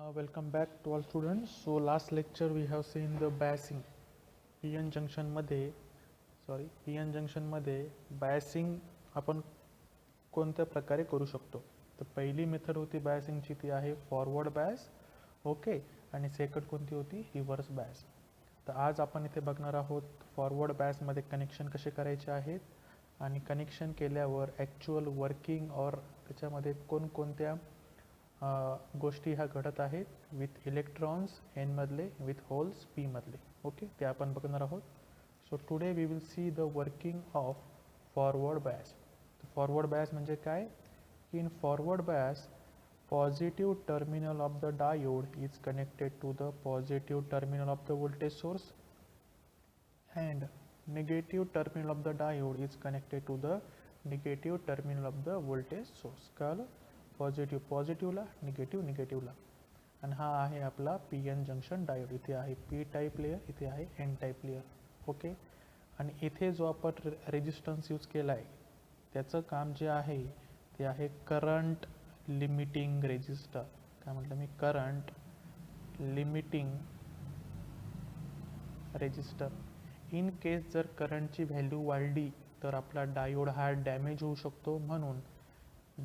Welcome back to all students. So last lecture we have seen the biasing. PN junction मध्ये biasing आपण कोणत्या प्रकारे करू शकतो. तर पहिली मेथड होती बायसिंगची ती आहे फॉरवर्ड बायस. ओके. आणि सेकंड कोणती होती रिव्हर्स बायस. तर आज आपण इथे बघणार आहोत फॉरवर्ड बायसमध्ये कनेक्शन कसे करायचे आहेत आणि कनेक्शन केल्यावर ॲक्च्युअल वर्किंग और त्याच्यामध्ये कोणकोणत्या गोष्टी ह्या घडत आहेत विथ इलेक्ट्रॉन्स एन मधले विथ होल्स पी मधले. ओके. ते आपण बघणार आहोत. So today we will see the working of forward bias. Forward bias म्हणजे काय? In forward bias positive terminal of the diode is connected to the positive terminal of the voltage source and negative terminal of the diode is connected to the negative terminal of the voltage source. कळलं? पॉझिटिव्हला निगेटिव्हला. आणि हा आहे आपला P N junction diode. इथे आहे P type layer, इथे आहे N type layer. Okay. आणि इथे जो आपण रेजिस्टन्स यूज केला आहे त्याचं काम जे आहे ते आहे करंट लिमिटिंग रेजिस्टर. काय म्हटलं मी? Current limiting resistor. In case जर करंटची व्हॅल्यू वाढली तर आपला डायोड हा डॅमेज होऊ शकतो. म्हणून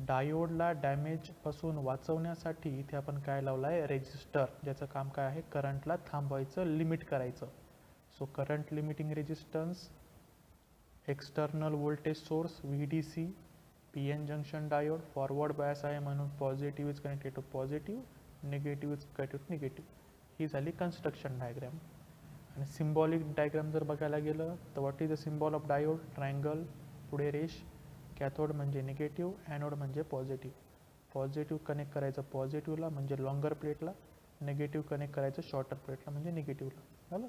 डायोडला डॅमेजपासून वाचवण्यासाठी इथे आपण काय लावला आहे? रेजिस्टर. ज्याचं काम काय आहे? करंटला थांबवायचं, लिमिट करायचं. So current limiting resistance, external voltage source VDC, P N junction diode, forward bias आहे म्हणून positive is connected to positive, negative is connected to negative. ही झाली कन्स्ट्रक्शन डायग्राम. आणि सिम्बॉलिक डायग्राम जर बघायला गेलं तर what is the symbol of diode? Triangle, पुढे रेष. कॅथोड म्हणजे निगेटिव्ह, ॲनोड म्हणजे पॉझिटिव्ह. पॉझिटिव्ह कनेक्ट करायचं पॉझिटिव्हला म्हणजे लॉंगर प्लेटला, निगेटिव्ह कनेक्ट करायचं शॉर्टर प्लेटला म्हणजे निगेटिव्हला. झालं?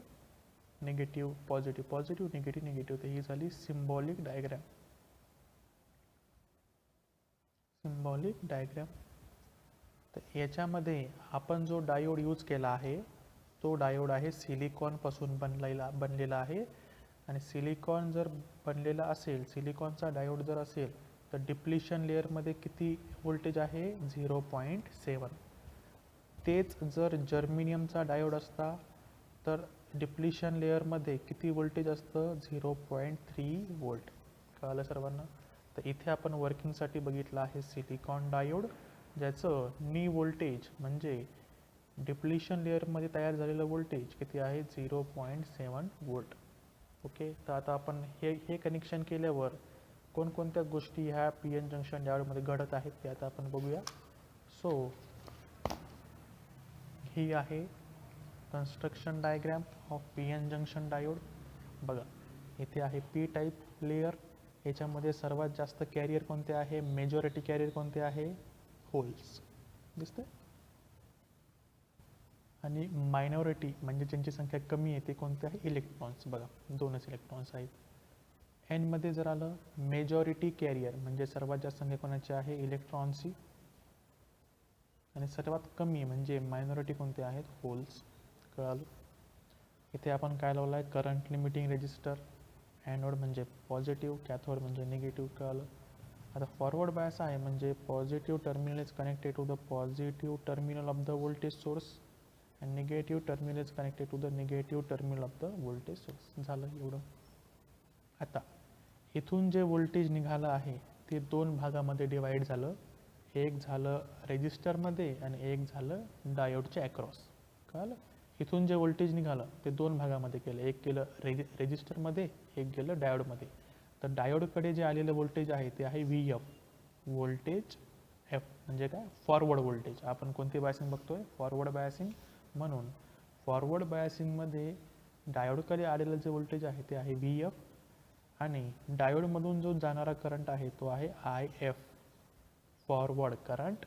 Negative positive, positive negative negative. तर ही झाली सिम्बॉलिक डायग्राम. Symbolic diagram. तर याच्यामध्ये आपण जो डायोड यूज केला आहे तो डायोड आहे सिलिकॉनपासून बनलेला आहे. आणि सिलिकॉन जर बनलेला असेल, सिलिकॉनचा डायोड जर असेल तर डिप्लिशन लेअरमध्ये किती व्होल्टेज आहे? 0.7. तेच जर जर्मेनियमचा डायोड असता तर डिप्लिशन लेअरमध्ये किती व्होल्टेज असतं? 0.3 व्होल्ट. कळलं सर्वांना? तर इथे आपण वर्किंगसाठी बघितलं आहे सिलिकॉन डायोड, ज्याचं नी व्होल्टेज म्हणजे डिप्लिशन लेअरमध्ये तयार झालेलं व्होल्टेज किती आहे? 0.7 व्होल्ट. ओके. तर आता आपण हे कनेक्शन केल्यावर कोणकोणत्या गोष्टी ह्या पी एन जंक्शन डायोडमध्ये घडत आहेत ते आता आपण बघूया. सो ही आहे construction diagram of P N junction diode. बघा इथे आहे पी टाईप लेयर. याच्यामध्ये सर्वात जास्त कॅरियर कोणते आहे? मेजॉरिटी कॅरियर कोणते आहे? होल्स. दिसतंय? आणि मायनॉरिटी म्हणजे ज्यांची संख्या कमी आहे ते कोणते आहे? इलेक्ट्रॉन्स. बघा 2च इलेक्ट्रॉन्स आहेत. एनमध्ये जर आलं मेजॉरिटी कॅरियर म्हणजे सर्वात जास्त संख्या कोणाची आहे? इलेक्ट्रॉन्सची. आणि सर्वात कमी म्हणजे मायनॉरिटी कोणते आहेत? होल्स. कळालं? इथे आपण काय लावलं आहे? Current limiting resistor. ॲनोड म्हणजे पॉझिटिव्ह, कॅथोड म्हणजे निगेटिव्ह. कळालं? आता फॉरवर्ड बायस आहे म्हणजे positive terminal is connected to the positive terminal of the voltage source and negative terminal is connected to the negative terminal of the voltage source. झालं एवढं. आता इथून जे व्होल्टेज निघालं आहे ते 2 भागामध्ये डिवाइड झालं. एक झालं रेजिस्टरमध्ये आणि एक झालं डायोडच्या अक्रॉस. कळलं? इथून जे व्होल्टेज निघालं ते 2 भागामध्ये केलं. एक केलं रेजिस्टरमध्ये, एक गेलं डायोडमध्ये. तर डायोडकडे जे आलेलं व्होल्टेज आहे ते आहे VF, व्होल्टेज F. म्हणजे काय? Forward voltage. आपण कोणती बायसिंग बघतोय? Forward biasing. म्हणून फॉरवर्ड बायसिंगमध्ये डायोडकडे आलेलं जे व्होल्टेज आहे ते आहे VF आणि डायोडमधून जो जाणारा करंट आहे तो आहे IF, forward current,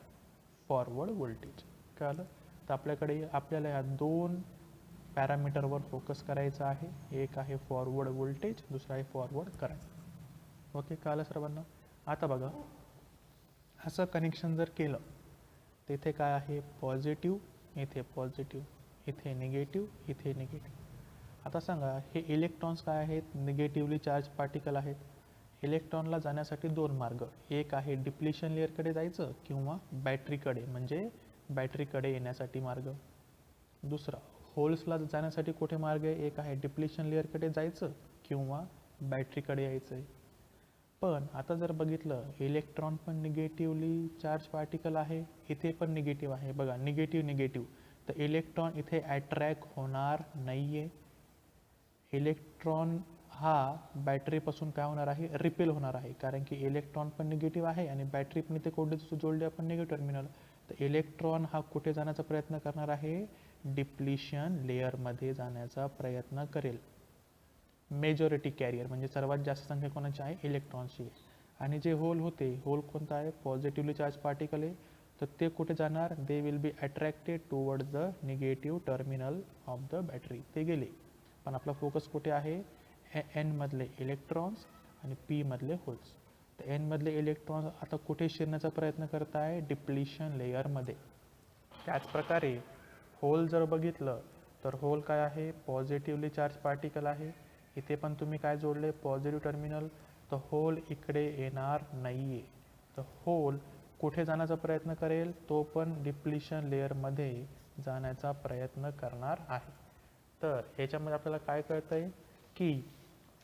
forward voltage. कळलं? तर आपल्याला या 2 पॅरामीटरवर फोकस करायचा आहे. एक आहे फॉरवर्ड व्होल्टेज, दुसरा आहे फॉरवर्ड करंट. ओके. कळलं सर्वांना? आता बघा असं कनेक्शन जर केलं तिथे काय आहे? पॉझिटिव्ह, इथे पॉझिटिव्ह, इथे निगेटिव्ह, इथे निगेटिव्ह. आता सांगा हे इलेक्ट्रॉन्स काय आहेत? निगेटिव्हली चार्ज पार्टिकल आहेत. इलेक्ट्रॉनला जाण्यासाठी 2 मार्ग. एक आहे डिप्लिशन लेअरकडे जायचं किंवा बॅटरीकडे म्हणजे बॅटरीकडे येण्यासाठी मार्ग. दुसरा, होल्सला जाण्यासाठी कुठे मार्ग आहे? एक आहे डिप्लिशन लेअरकडे जायचं किंवा बॅटरीकडे यायचं आहे. पण आता जर बघितलं, इलेक्ट्रॉन पण निगेटिव्हली चार्ज पार्टिकल आहे, इथे पण निगेटिव्ह आहे. बघा, निगेटिव्ह निगेटिव्ह, तर इलेक्ट्रॉन इथे अट्रॅक्ट होणार नाही आहे. इलेक्ट्रॉन हा बॅटरीपासून काय होणार आहे? रिपेल होणार आहे, कारण की इलेक्ट्रॉन पण निगेटिव्ह आहे आणि बॅटरी पण इथे कोठे जोडली आपण? Negative terminal. तर इलेक्ट्रॉन हा कुठे जाण्याचा प्रयत्न करणार आहे? डिप्लिशन लेअरमध्ये जाण्याचा प्रयत्न करेल. मेजॉरिटी कॅरियर म्हणजे सर्वात जास्त संख्या कोणाची आहे? इलेक्ट्रॉन्सची. आणि जे होल होते, होल कोणता आहे? पॉझिटिव्हली चार्ज पार्टिकल आहे, तर ते कुठे जाणार? They will be attracted towards the negative terminal of the battery. ते गेले. पण आपला फोकस कुठे आहे? एन मधले इलेक्ट्रॉन्स आणि पी मधले होल्स. तर एन मधले इलेक्ट्रॉन्स आता कुठे शिरण्याचा प्रयत्न करत आहे? डिप्लिशन लेअरमध्ये. त्याचप्रकारे होल जर बघितलं तर होल काय आहे? पॉझिटिव्हली चार्ज पार्टिकल आहे, इथे पण तुम्ही काय जोडले? Positive terminal. तर होल इकडे येणार नाही आहे. तर होल कुठे जाण्याचा प्रयत्न करेल? तो पण डिप्लिशन लेअरमध्ये जाण्याचा प्रयत्न करणार आहे. तर याच्यामध्ये आपल्याला काय कळतं आहे की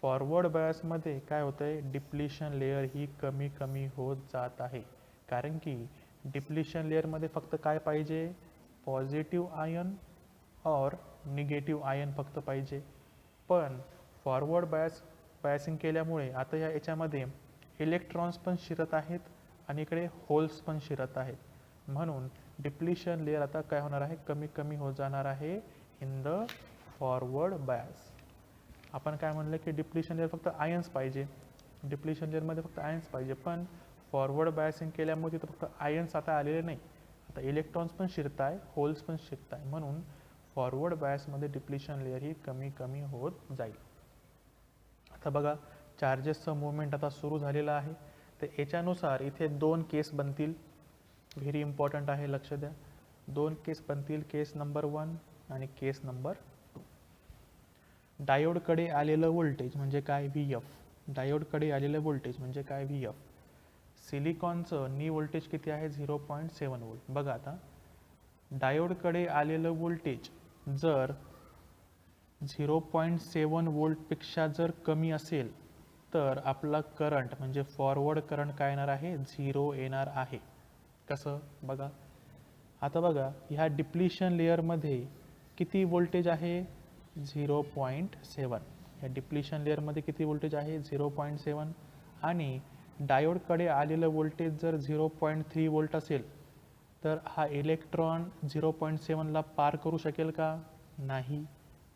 फॉरवर्ड बायसमध्ये काय होतं आहे? डिप्लिशन लेअर ही कमी कमी होत जात आहे, कारण की डिप्लिशन लेअरमध्ये फक्त काय पाहिजे? पॉझिटिव्ह आयन और निगेटिव्ह आयन फक्त पाहिजे. पण फॉरवर्ड बायसिंग केल्यामुळे आता याच्यामध्ये इलेक्ट्रॉन्स पण शिरत आहेत आणि इकडे होल्स पण शिरत आहेत. म्हणून डिप्लिशन लेअर आता काय होणार आहे? कमी कमी होत जाणार आहे इन द फॉरवर्ड बायस. आपण काय म्हणलं की डिप्लिशन लेअर फक्त आयन्स पाहिजे, डिप्लिशन लेअरमध्ये फक्त आयन्स पाहिजे. पण फॉरवर्ड बायसिंग केल्यामुळे तिथं फक्त आयन्स आता आलेले नाही, आता इलेक्ट्रॉन्स पण शिरत आहे, होल्स पण शिरत आहे. म्हणून फॉरवर्ड बायसमध्ये डिप्लिशन लेअर ही कमी कमी होत जाईल. आता बघा, चार्जेसचं मुवमेंट आता सुरू झालेलं आहे. तर याच्यानुसार इथे 2 केस बनतील. व्हेरी इम्पॉर्टंट आहे, लक्ष द्या. 2 केस बनतील, केस नंबर 1 आणि केस नंबर 2. डायोडकडे आलेलं व्होल्टेज म्हणजे काय? VF. डायोडकडे आलेलं व्होल्टेज म्हणजे काय? VF. सिलिकॉनचं नी व्होल्टेज किती आहे? 0.7 व्होल्ट. बघा, आता डायोडकडे आलेलं व्होल्टेज जर 0.7 व्होल्टपेक्षा जर कमी असेल तर आपला करंट म्हणजे फॉरवर्ड करंट काय येणार आहे? 0 येणार आहे. कसं? बघा, आता बघा, ह्या डिप्लिशन लेअरमध्ये किती व्होल्टेज आहे? 0.7. ह्या डिप्लिशन लेअरमध्ये किती व्होल्टेज आहे? 0.7. आणि डायोडकडे आलेलं व्होल्टेज जर 0.3 व्होल्ट असेल तर हा इलेक्ट्रॉन 0.7 ला पार करू शकेल का? नाही,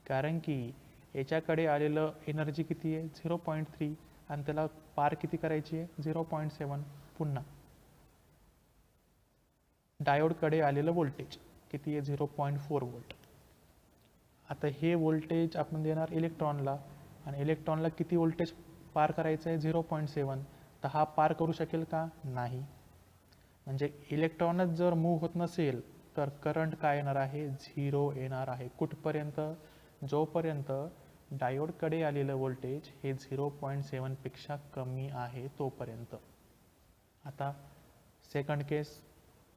कारण की याच्याकडे आलेलं एनर्जी किती आहे? 0.3 आणि त्याला पार किती करायची आहे? 0.7. पुन्हा डायोडकडे आलेलं व्होल्टेज किती आहे? 0.4 व्होल्ट. आता हे व्होल्टेज आपण देणार इलेक्ट्रॉनला आणि इलेक्ट्रॉनला किती व्होल्टेज पार करायचं आहे? 0.7. तर हा पार करू शकेल का? नाही. म्हणजे इलेक्ट्रॉनच जर मूव्ह होत नसेल तर करंट काय येणार आहे? 0 येणार आहे. कुठपर्यंत? जोपर्यंत डायोडकडे आलेलं व्होल्टेज हे 0.7 पेक्षा कमी आहे तोपर्यंत. आता सेकंड केस,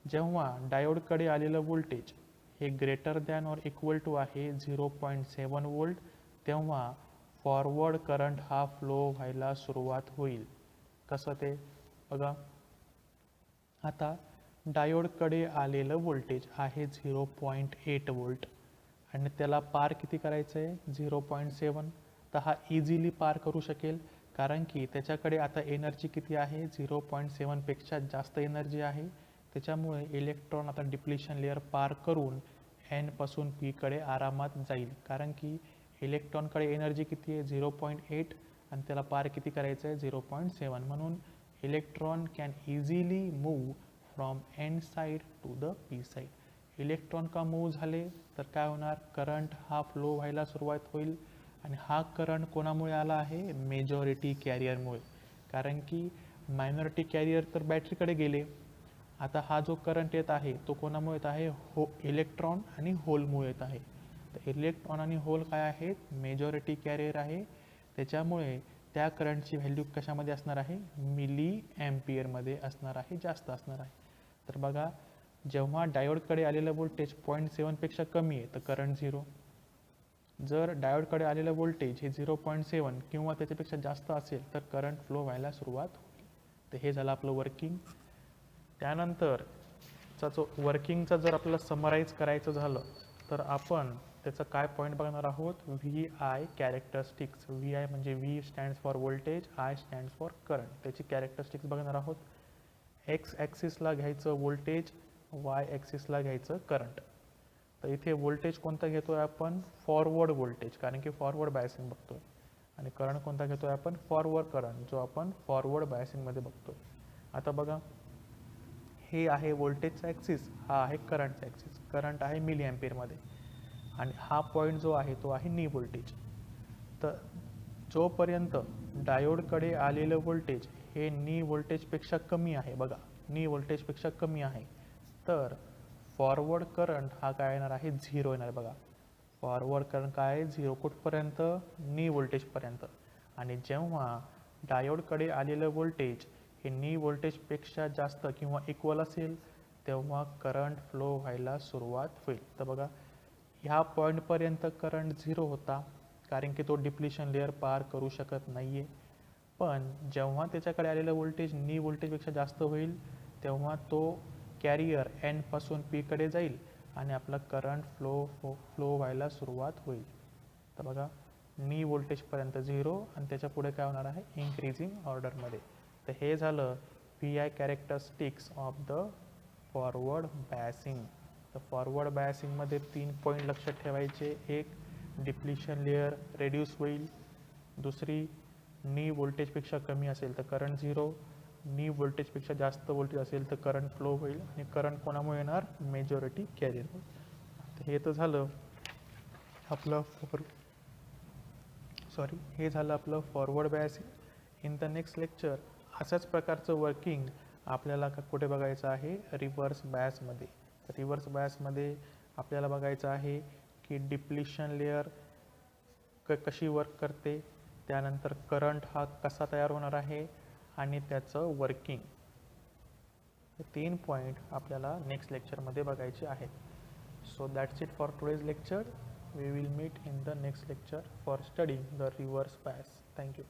जेव्हा डायोडकडे आलेलं व्होल्टेज हे greater than or equal to आहे 0.7 व्होल्ट, तेव्हा फॉरवर्ड करंट हा फ्लो व्हायला सुरुवात होईल. कसं ते? बघा, आता डायोडकडे आलेलं व्होल्टेज आहे 0.8 व्होल्ट आणि त्याला पार किती करायचं आहे? 0.7. तर हा इझिली पार करू शकेल, कारण की त्याच्याकडे आता एनर्जी किती आहे? 0.7 पेक्षा जास्त एनर्जी आहे. त्याच्यामुळे इलेक्ट्रॉन आता डिप्लिशन लेअर पार करून एन पासून पी कडे आरामात जाईल, कारण की इलेक्ट्रॉनकडे एनर्जी किती आहे? 0.8 आणि त्याला पार किती करायचं आहे? 0.7. म्हणून electron can easily move from N side to the P side. Electron का मूव्ह झाले तर काय होणार? करंट हा फ्लो व्हायला सुरुवात होईल. आणि हा करंट कोणामुळे आला आहे? मेजॉरिटी कॅरियरमुळे, कारण की मायनॉरिटी कॅरियर तर बॅटरीकडे गेले. आता हा जो करंट येत आहे तो कोणामुळे येत आहे? इलेक्ट्रॉन आणि होलमुळे येत आहे. तर इलेक्ट्रॉन आणि होल काय आहेत? मेजॉरिटी कॅरियर आहे. त्याच्यामुळे त्या करंटची व्हॅल्यू कशामध्ये असणार आहे? मिली ॲम्पियरमध्ये असणार आहे, जास्त असणार आहे. तर बघा, जेव्हा डायोडकडे आलेलं व्होल्टेज 0.7 पेक्षा कमी आहे तर करंट 0. जर डायोडकडे आलेलं व्होल्टेज हे 0.7 किंवा त्याच्यापेक्षा जास्त असेल तर करंट फ्लो व्हायला सुरुवात होईल. तर हे झालं आपलं वर्किंग. त्यानंतरचा जो वर्किंगचा जर आपल्याला समराईज करायचं झालं तर आपण त्याचं काय पॉईंट बघणार आहोत, V I characteristics. V I म्हणजे V stands for voltage, I stands for current. त्याची कॅरेक्टरिस्टिक्स बघणार आहोत. एक्स ॲक्सिसला घ्यायचं व्होल्टेज, वाय ॲक्सिसला घ्यायचं करंट. तर इथे व्होल्टेज कोणता घेतोय आपण, फॉरवर्ड व्होल्टेज, कारण की फॉरवर्ड बायसिंग बघतोय. आणि करंट कोणता घेतोय आपण, फॉरवर्ड करंट, जो आपण फॉरवर्ड बायसिंगमध्ये बघतोय. आता बघा, हे आहे व्होल्टेजचा ॲक्सिस, हा आहे करंटचा ॲक्सिस. करंट आहे मिली ॲम्पियरमध्ये आणि हा पॉईंट जो आहे तो आहे नी व्होल्टेज. तर जोपर्यंत डायोडकडे आलेलं व्होल्टेज हे नी व्होल्टेजपेक्षा कमी आहे, बघा नी व्होल्टेजपेक्षा कमी आहे, तर फॉरवर्ड करंट हा काय येणार आहे, 0 येणार. बघा फॉरवर्ड करंट काय आहे, 0 कुठपर्यंत, नी व्होल्टेजपर्यंत. आणि जेव्हा डायोडकडे आलेलं व्होल्टेज हे नी व्होल्टेजपेक्षा जास्त किंवा इक्वल असेल तेव्हा करंट फ्लो व्हायला सुरुवात होईल. तर बघा ह्या पॉईंटपर्यंत करंट 0 होता, कारण की तो डिप्लिशन लेअर पार करू शकत नाही आहे. पण जेव्हा त्याच्याकडे आलेलं व्होल्टेज नी व्होल्टेजपेक्षा जास्त होईल तेव्हा तो कॅरियर एन पासून पीकडे जाईल आणि आपला करंट फ्लो व्हायला सुरुवात होईल. तर बघा नी व्होल्टेजपर्यंत 0 आणि त्याच्या पुढे काय होणार आहे, इन्क्रीजिंग ऑर्डरमध्ये. तर हे झालं V I characteristics of the forward biasing. तर फॉरवर्ड बायसिंगमध्ये 3 पॉईंट लक्षात ठेवायचे. एक, डिप्लिशन लेअर रेड्यूस होईल. दुसरी, नी व्होल्टेजपेक्षा कमी असेल तर करंट 0, नी व्होल्टेजपेक्षा जास्त व्होल्टेज असेल तर करंट फ्लो होईल. आणि करंट कोणामुळे येणार, मेजॉरिटी कॅरियर. तर हे तर झालं आपलं हे झालं आपलं forward biasing. In the next lecture अशाच प्रकारचं वर्किंग आपल्याला कुठे बघायचं आहे, रिव्हर्स बायसमध्ये. तर रिव्हर्स बायसमध्ये आपल्याला बघायचं आहे की डिप्लिशन लेअर कशी वर्क करते, त्यानंतर करंट हा कसा तयार होणार आहे आणि त्याचं वर्किंग. हे 3 पॉईंट आपल्याला नेक्स्ट लेक्चरमध्ये बघायचे आहेत. So that's it for today's lecture. We will meet in the next lecture for studying the reverse bias. Thank you.